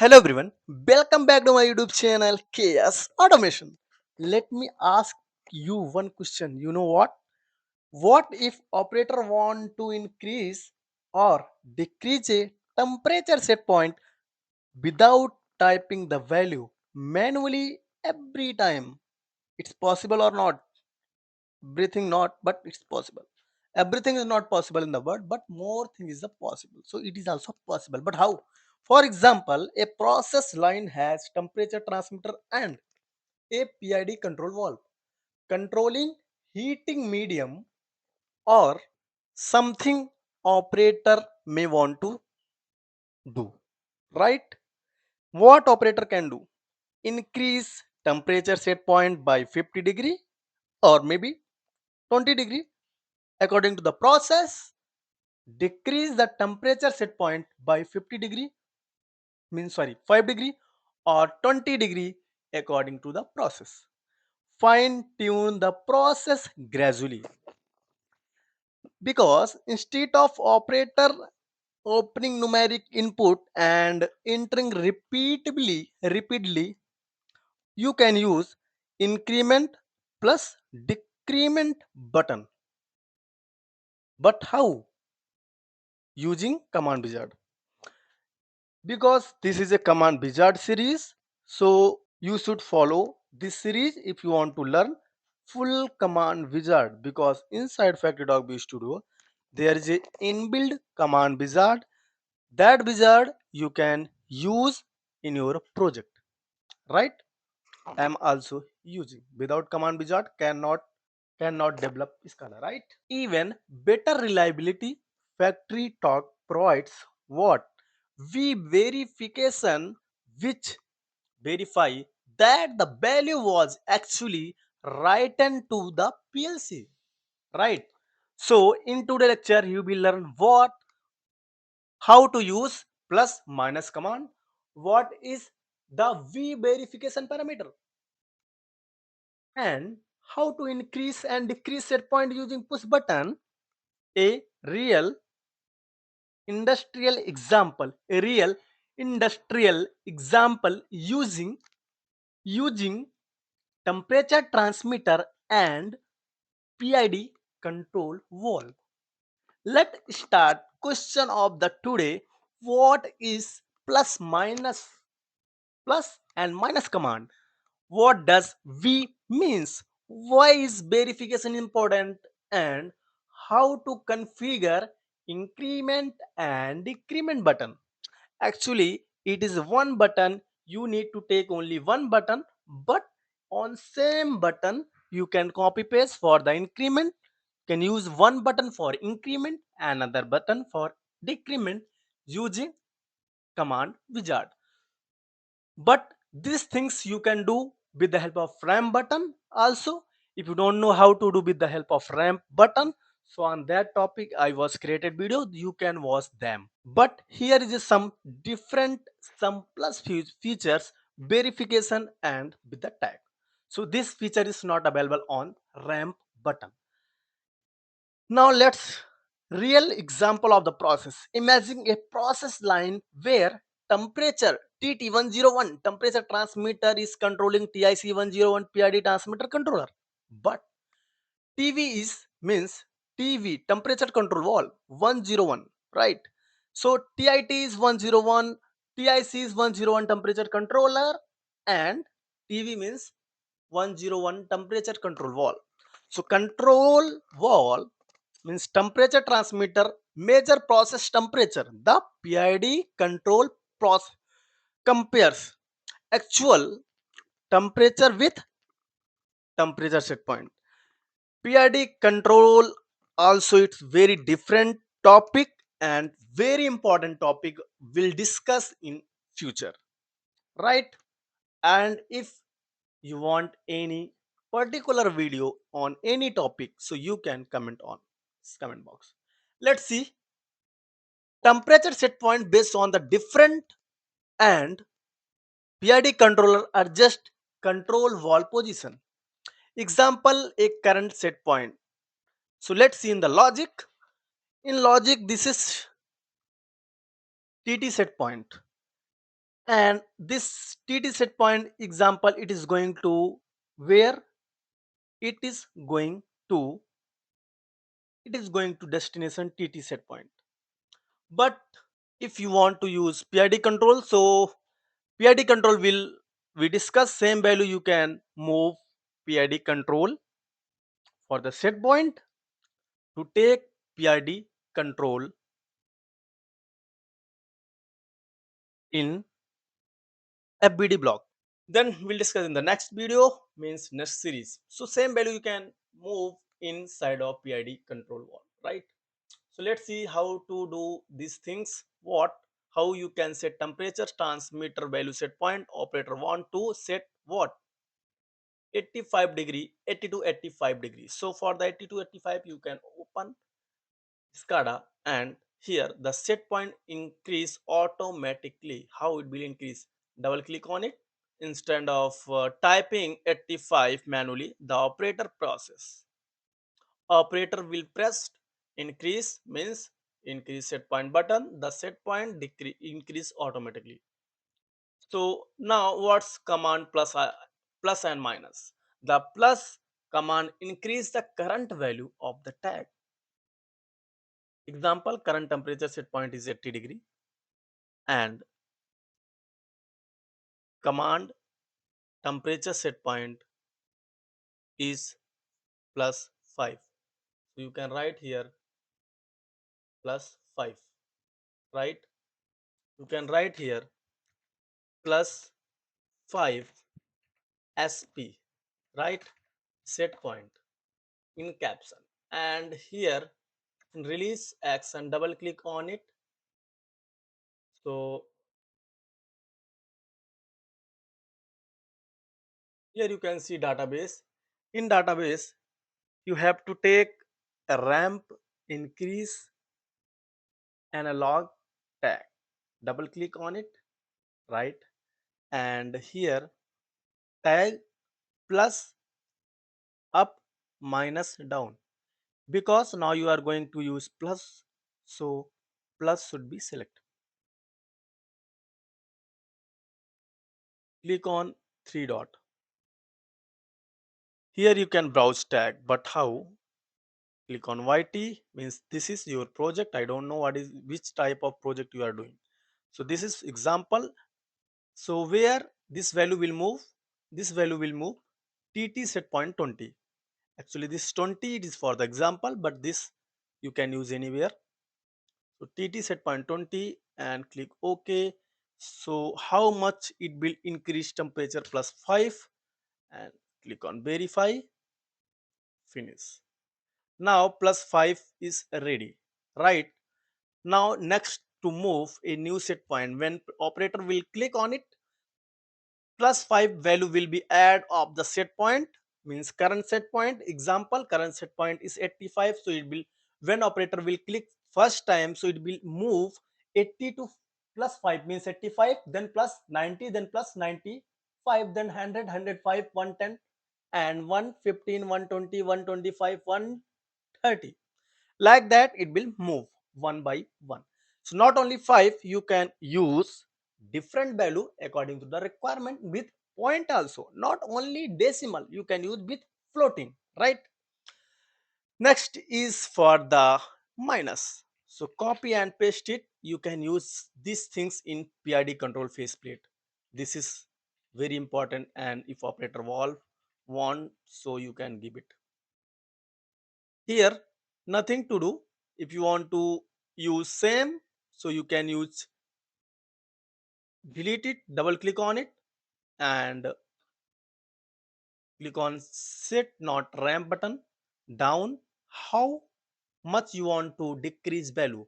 Hello everyone, welcome back to my YouTube channel KS Automation. Let me ask you one question. You know what? What if operator want to increase or decrease a temperature set point without typing the value manually every time? It's possible or not? Everything not, but it's possible. Everything is not possible in the world, but more thing is a possible. So it is also possible. But how? For example, a process line has temperature transmitter and a PID control valve controlling heating medium or something operator may want to do. Right? What operator can do? Increase temperature set point by 50 degree or maybe 20 degree according to the process. Decrease the temperature set point by 50 degree, means sorry, 5 degree or 20 degree according to the process. Fine tune the process gradually, because instead of operator opening numeric input and entering repeatedly, you can use increment plus decrement button. But how? Using command wizard, because this is a command wizard series, so you should follow this series if you want to learn full command wizard, because inside FactoryTalk View Studio there is a inbuilt command wizard. That wizard you can use in your project, right? I am also using. Without command wizard cannot develop SCADA, right? Even better reliability, FactoryTalk provides what? V verification, which verify that the value was actually written to the PLC, right? So in today's lecture you will learn what, how to use plus minus command, what is the V verification parameter, and how to increase and decrease set point using push button. A real industrial example using temperature transmitter and PID control valve. Let's start question of the today. What is plus and minus command? What does V means? Why is verification important? And how to configure increment and decrement button? Actually, it is one button. You need to take only one button, but on same button you can copy paste for the increment. Can use one button for increment, another button for decrement using command wizard. But these things you can do with the help of ramp button also. If you don't know how to do with the help of ramp button, so on that topic I was created video, you can watch them. But here is some different, some plus features, verification and with the tag. So this feature is not available on ramp button. Now let's real example of the process. Imagine a process line where temperature TT101 temperature transmitter is controlling TIC101 PID transmitter controller. But TV is means TV temperature control valve 101, right? So TIT is 101, TIC is 101 temperature controller, and TV means 101 temperature control valve. So control valve means temperature transmitter measure process temperature. The PID control process compares actual temperature with temperature set point. PID control also it's very different topic and very important topic we'll discuss in future, right? And if you want any particular video on any topic, so you can comment on this comment box. Let's see temperature set point based on the different, and PID controller adjust control valve position. Example, a current set point. So let's see in the logic. In logic, this is TT set point. And this TT set point example, it is going to where it is going to it is going to destination TT set point. But if you want to use PID control, so PID control will we discuss same value you can move PID control for the set point to take PID control in FBD block. Then we'll discuss in the next video, means next series. So same value you can move inside of PID control wall, right? So let's see how to do these things. How you can set temperature, transmitter value set point, operator want to set what? 85 degree, 80 to 85 degrees. So for the 80 to 85, you can open SCADA, and here the set point increase automatically. How it will increase? Double click on it. Instead of typing 85 manually, the operator will press increase, means increase set point button. The set point decrease increase automatically. So now what's command plus and minus? The plus command increase the current value of the tag. Example, current temperature set point is 80 degree, and command temperature set point is plus 5. So you can write here plus 5, right? You can write here plus 5 SP, right? Set point in caption. And here in release action, double click on it. So here you can see database. In database, you have to take a ramp increase analog tag. Double click on it, right? And here tag plus up minus down, because now you are going to use plus, so plus should be select. Click on three dot. Here you can browse tag, but how? Click on YT, means this is your project. I don't know what is which type of project you are doing. So this is example. So where this value will move? This value will move TT set point 20. Actually this 20 it is for the example, but this you can use anywhere. So TT set point 20 and click OK. So how much it will increase temperature? Plus 5, and click on verify, finish. Now plus 5 is ready, right? Now next, to move a new set point, when operator will click on it, plus 5 value will be add of the set point, means current set point. Example, current set point is 85, so it will, when operator will click first time, so it will move 80 to plus 5, means 85, then plus 90, then plus 95, then 100, 110, and 115, 120, 125, 130, like that it will move one by one. So not only 5, you can use different value according to the requirement with point also, not only decimal, you can use with floating, right? Next is for the minus. So copy and paste it. You can use these things in PID control faceplate. This is very important, and if operator valve want, so you can give it. Here nothing to do. If you want to use same, so you can use delete it, double click on it, and click on set not ramp button down. How much you want to decrease value?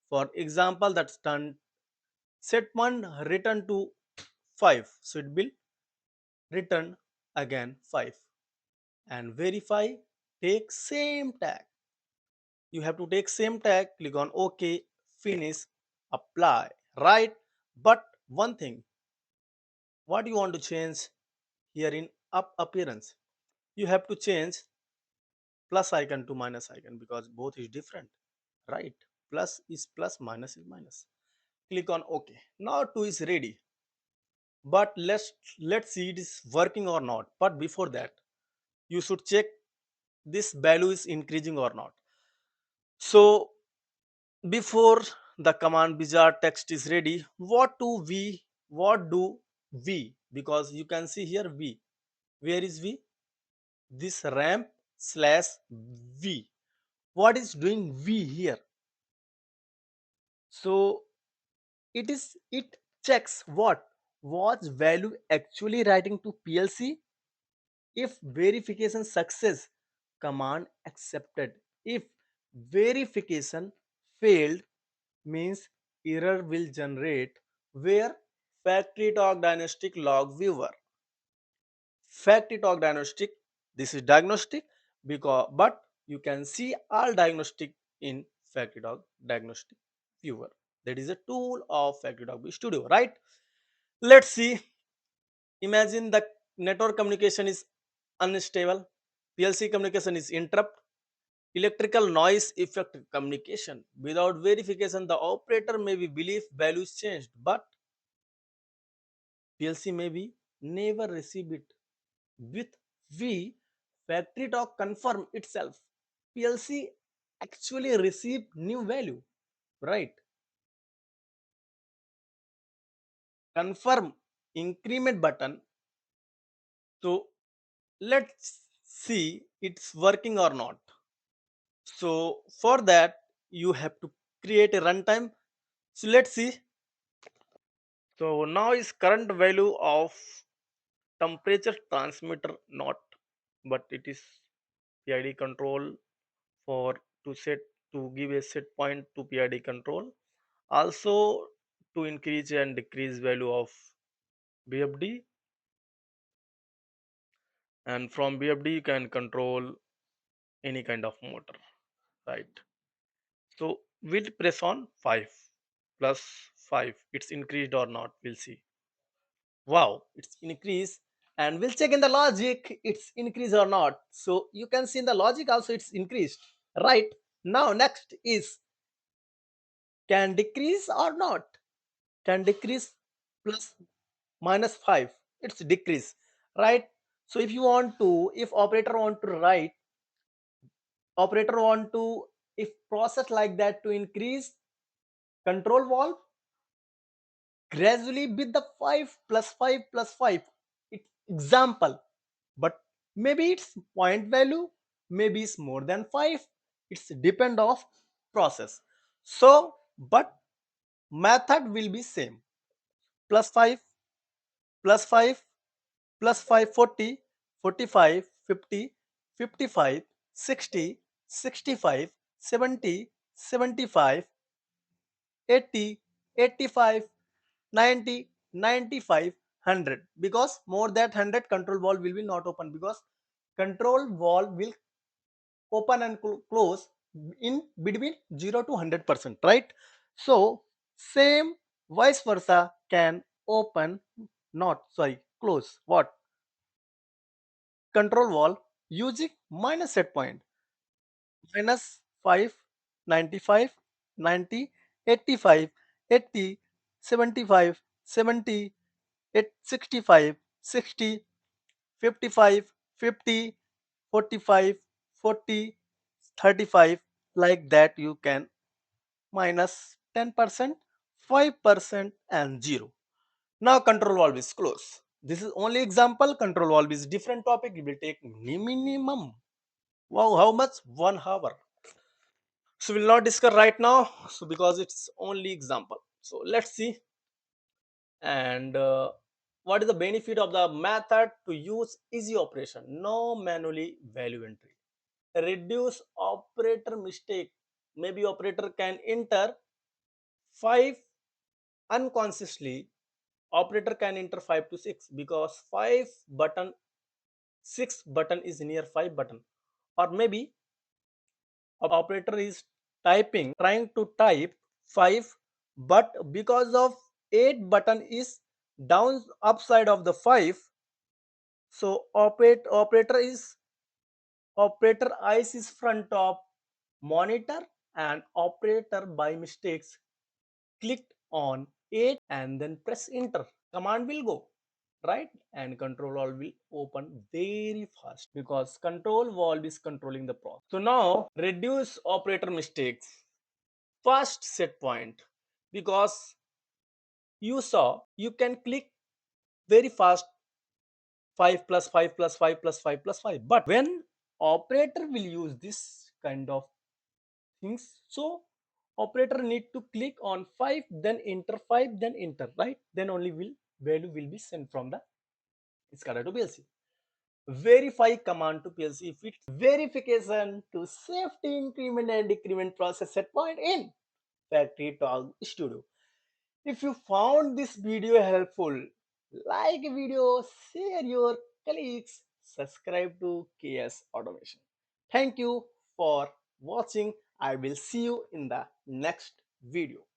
For example, that's done. Set one return to 5, so it will return again 5, and verify, take same tag. You have to take same tag, click on OK, finish, apply, right? But one thing, what you want to change here in up appearance, you have to change plus icon to minus icon, because both is different, right? Plus is plus, minus is minus. Click on OK. Now 2 is ready. but let's see it is working or not. But before that, you should check this value is increasing or not. So before the command bizarre text is ready, what do we, because you can see here v, where is v, this ramp slash v, what is doing v here? So it checks what was value actually writing to PLC. If verification success, command accepted. If verification failed, means error will generate. Where factory talk diagnostic log viewer, factory talk diagnostic, this is diagnostic, because but you can see all diagnostic in factory talk diagnostic viewer. That is a tool of factory talk View Studio, right? Let's see. Imagine the network communication is unstable, PLC communication is interrupt, electrical noise effect communication. Without verification, the operator may be believe values changed, but PLC may be never receive it. With V, factory talk confirm itself. PLC actually receive new value, right? Confirm increment button. So let's see it's working or not. So for that, you have to create a runtime. So let's see. So now is current value of temperature transmitter not, but it is PID control for to set, to give a set point to PID control. Also to increase and decrease value of BFD, and from BFD you can control any kind of motor, right? So we'll press on 5 plus 5, it's increased or not, we'll see. Wow, it's increased, and we'll check in the logic it's increased or not. So you can see in the logic also it's increased, right? Now next is can decrease or not, can decrease plus minus 5, it's decrease, right? So if you want to, if operator want to write, operator want to, if process like that to increase control valve gradually with the 5 plus 5 plus 5, it's example, but maybe it's point value, maybe it's more than 5, it's depend of process. So but method will be same, plus 5 plus 5 plus 5 40, 45 50, 55 60, 65 70, 75 80, 85, 90, 95, 100, because more than 100 control valve will be not open, because control valve will open and close in between 0 to 100%, right? So same vice versa can open, not sorry, close what control valve using minus set point, minus 5, 95, 90, 85, 80, 75, 70, 65, 60, 55, 50, 45, 40, 35, like that you can minus 10%, 5% and 0. Now control valve is closed. This is only example, control valve is different topic, it will take minimum, wow, how much, 1 hour. So we'll not discuss right now, so because it's only example. So let's see. And what is the benefit of the method? To use easy operation, no manually value entry, reduce operator mistake. Maybe operator can enter 5 unconsciously, operator can enter 5 to 6 because 5 button, 6 button is near 5 button, or maybe operator is typing, trying to type 5, but because of 8 button is down upside of the 5, so operator eyes is front of monitor, and operator by mistakes clicked on 8 and then press enter. command will go, right? And control valve will open very fast because control valve is controlling the process. So now reduce operator mistakes. First set point, because you saw you can click very fast 5 plus 5 plus 5 plus 5 plus 5, but when operator will use this kind of things, so operator need to click on 5 then enter 5 then enter, right? Then only will value will be sent from the SCADA to PLC. Verify command to PLC. If it's verification to safety increment and decrement process set point in FactoryTalk Studio. If you found this video helpful, like a video, share your colleagues, subscribe to KS Automation. Thank you for watching. I will see you in the next video.